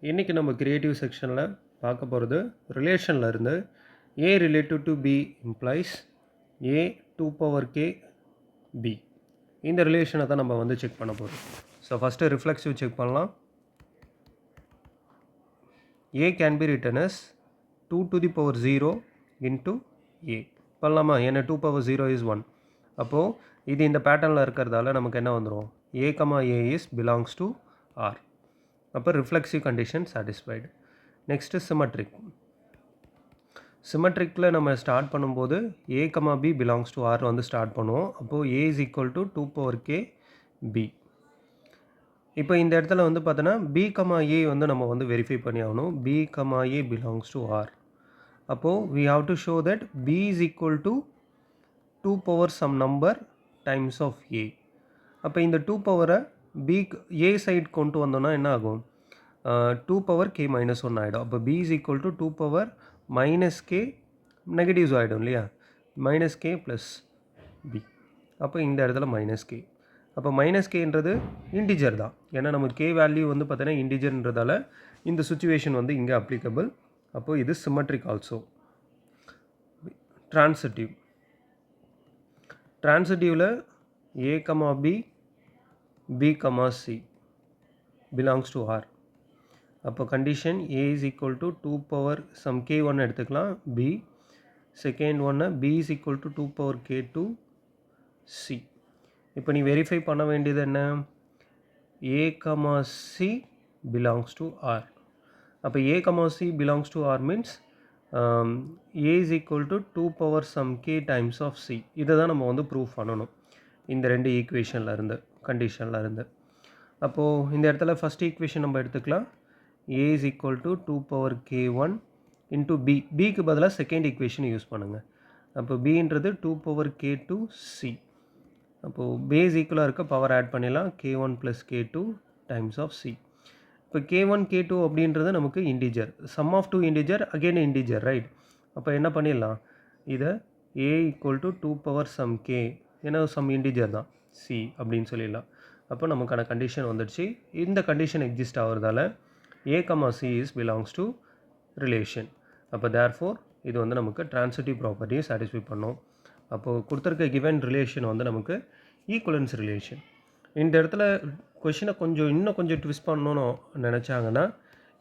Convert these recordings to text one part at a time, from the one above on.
இன்றைக்கி நம்ம கிரியேட்டிவ் செக்ஷனில் பார்க்க போகிறது ரிலேஷனில் இருந்து a relative to b implies a 2 power k b இந்த ரிலேஷனை தான் நம்ம வந்து செக் பண்ண போகிறோம். ஸோ ஃபஸ்ட்டு ரிஃப்ளெக்ஸிவ் செக் பண்ணலாம். a can be written as 2 to the power 0 into a பண்ணலாமா? ஏன்னா 2 power 0 is 1. அப்போது இது இந்த பேட்டர்னில் இருக்கிறதால நமக்கு என்ன வந்துடும்? a is belongs to r. அப்போ ரிஃப்ளெக்ஸிவ் கண்டிஷன் சாட்டிஸ்ஃபைடு. நெக்ஸ்ட்டு சிமெட்ரிக்கில் நம்ம ஸ்டார்ட் பண்ணும்போது a, b belongs to r வந்து ஸ்டார்ட் பண்ணுவோம். அப்போது a is equal to 2 power k b. இப்போ இந்த இடத்துல வந்து பார்த்தோன்னா b, a வந்து நம்ம வந்து வெரிஃபை பண்ணி ஆகணும். b, a belongs to r. அப்போது we have to show that b is equal to 2 power some number times of a. அப்போ இந்த 2 பவரை b a சைட் கொண்டு வந்தோன்னா என்ன ஆகும்? 2 power k minus 1 ஆகிடும். அப்போ b is equal to 2 power minus k negatives ஆகிடும் இல்லையா? minus k plus b. அப்போ இந்த இடத்துல minus k. அப்போ minus kன்றது இன்டிஜர் தான். ஏன்னா நம்ம k வேல்யூ வந்து பார்த்தீங்கன்னா இன்டிஜர்ன்றதால இந்த சுச்சுவேஷன் வந்து இங்கே அப்ளிகபிள். அப்போது இது சிமெட்ரிக் ஆல்சோ. ட்ரான்சிட்டிவில் a, b, b, c belongs to r. அப்போ condition a is equal to 2 power some k1 எடுத்துக்கலாம் b, செகண்ட் ஒன்று b is equal to 2 power k2 c. இப்போ நீ வெரிஃபை பண்ண வேண்டியது என்ன? a, c belongs to r. அப்போ a, c belongs to r means a is equal to 2 power some k times of c. இதை தான் நம்ம வந்து ப்ரூவ் பண்ணணும் இந்த ரெண்டு ஈக்குவேஷனில் இருந்து, கண்டிஷனில் இருந்து. அப்போது இந்த இடத்துல ஃபஸ்ட் ஈக்குவேஷன் நம்ம எடுத்துக்கலாம். a is equal to 2 power k1 into b. bக்கு பதிலாக செகண்ட் ஈக்குவேஷன் யூஸ் பண்ணுங்கள். அப்போ bன்றது 2 power k2 c. அப்போது பேஸ் ஈக்குவலாக இருக்க பவர் ஆட் பண்ணிடலாம். k1 plus k2 times of c. இப்போ k1 k2 அப்படின்றது நமக்கு integer. Sum of 2 integer again integer, right? அப்போ என்ன பண்ணிடலாம்? இதை a equal to 2 power some k, ஏன்னா சம் இன்டிஜர் தான், c அப்படின்னு சொல்லிடலாம். அப்போ நமக்கான கண்டிஷன் வந்துடுச்சு. இந்த கண்டிஷன் எக்ஸிஸ்ட் ஆகிறதால a, c is belongs to relation. அப்போ therefore இது வந்து நமக்கு ட்ரான்சிட்டிவ் ப்ராப்பர்ட்டியை சாட்டிஸ்ஃபை பண்ணோம். அப்போது கொடுத்துருக்க கிவன் ரிலேஷன் வந்து நமக்கு ஈக்குவலன்ஸ் ரிலேஷன். இந்த இடத்துல கொஷினை இன்னும் கொஞ்சம் ட்விஸ்ட் பண்ணணும்னு நினச்சாங்கன்னா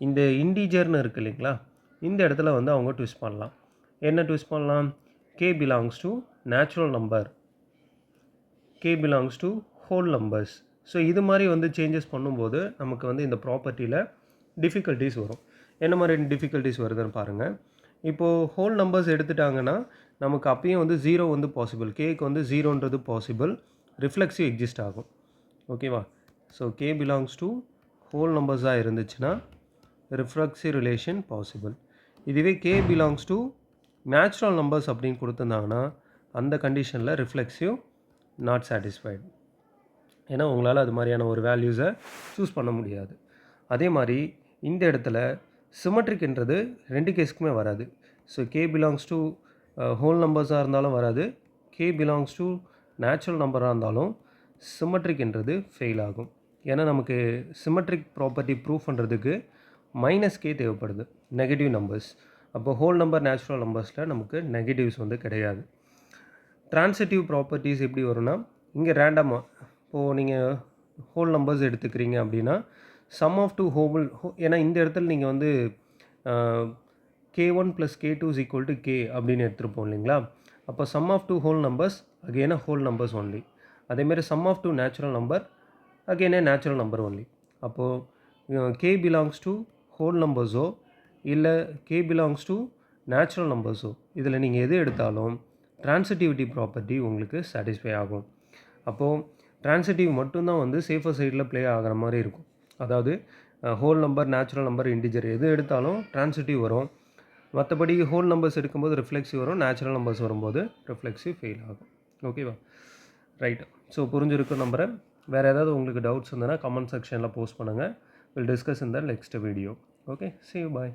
இந்த இன்டிஜர்னு இருக்குது இல்லைங்களா, இந்த இடத்துல வந்து அவங்க ட்விஸ்ட் பண்ணலாம். என்ன ட்விஸ்ட் பண்ணலாம்? k belongs to natural number, k belongs to whole numbers. So இது மாதிரி வந்து சேஞ்சஸ் பண்ணும்போது நமக்கு வந்து இந்த ப்ராப்பர்ட்டியில் டிஃபிகல்ட்டிஸ் வரும். என்ன மாதிரி டிஃபிகல்ட்டிஸ் வருதுன்னு பாருங்கள். இப்போது ஹோல் நம்பர்ஸ் எடுத்துட்டாங்கன்னா நமக்கு அப்பயும் வந்து 0 வந்து பாசிபிள், கேக்கு வந்து 0ன்றது பாசிபிள், ரிஃப்ளெக்ஸிவ் எக்ஸிஸ்ட் ஆகும். ஓகேவா? So k belongs to whole நம்பர்ஸாக இருந்துச்சுன்னா ரிஃப்ளெக்ஸிவ் ரிலேஷன் பாசிபிள். இதுவே k belongs to natural numbers அப்படின்னு கொடுத்துருந்தாங்கன்னா அந்த கண்டிஷனில் ரிஃப்ளெக்ஸிவ் நாட் சாட்டிஸ்ஃபைடு. ஏன்னா உங்களால் அது மாதிரியான ஒரு வேல்யூஸை சூஸ் பண்ண முடியாது. அதே மாதிரி இந்த இடத்துல சிமெட்ரிக்ன்றது ரெண்டு கேஸுக்குமே வராது. So k belongs to whole நம்பர்ஸாக இருந்தாலும் வராது, k பிலாங்ஸ் டு நேச்சுரல் நம்பராக இருந்தாலும் சிமெட்ரிக்ன்றது ஃபெயில் ஆகும். ஏன்னா நமக்கு சிமெட்ரிக் ப்ராப்பர்ட்டி ப்ரூவ் பண்ணுறதுக்கு -k தேவைப்படுது, நெகட்டிவ் நம்பர்ஸ். அப்போ ஹோல் நம்பர் நேச்சுரல் நம்பர்ஸில் நமக்கு நெகட்டிவ்ஸ் வந்து கிடையாது. ட்ரான்சிட்டிவ் ப்ராப்பர்ட்டிஸ் எப்படி வரும்னா, இங்கே ரேண்டமாக இப்போது நீங்கள் ஹோல் நம்பர்ஸ் எடுத்துக்கிறீங்க அப்படின்னா சம் ஆஃப் டூ ஏன்னா இந்த இடத்துல நீங்கள் வந்து k1 plus k2 is equal to k அப்படின்னு எடுத்துருப்போம் இல்லைங்களா. அப்போ sum of two whole numbers again whole numbers only. அதேமாரி sum of two natural number again natural number only. அப்போது k பிலாங்ஸ் டு ஹோல் நம்பர்ஸோ இல்லை k பிலாங்ஸ் டு நேச்சுரல் நம்பர்ஸோ இதில் நீங்கள் எது எடுத்தாலும் ட்ரான்சிட்டிவிட்டி ப்ராப்பர்ட்டி உங்களுக்கு சாட்டிஸ்ஃபை ஆகும். அப்போது ட்ரான்சிட்டிவ் மட்டும்தான் வந்து சேஃபர் சைடில் ப்ளே ஆகிற மாதிரி இருக்கும். அதாவது whole number, natural number, integer எது எடுத்தாலும் ட்ரான்சிட்டிவ் வரும். மற்றபடி ஹோல் நம்பர்ஸ் எடுக்கும்போது ரிஃப்ளெக்ஸிவ் வரும், நேச்சுரல் நம்பர்ஸ் வரும்போது ரிஃப்ளெக்ஸிவ் ஃபெயில் ஆகும். ஓகேவா? ரைட். ஸோ புரிஞ்சிருக்கும் நம்புகிறேன். வேறு ஏதாவது உங்களுக்கு டவுட்ஸ் இருந்ததுன்னா கமெண்ட் செக்ஷனில் போஸ்ட் பண்ணுங்கள். Will discuss in the next video. Okay, see you, bye.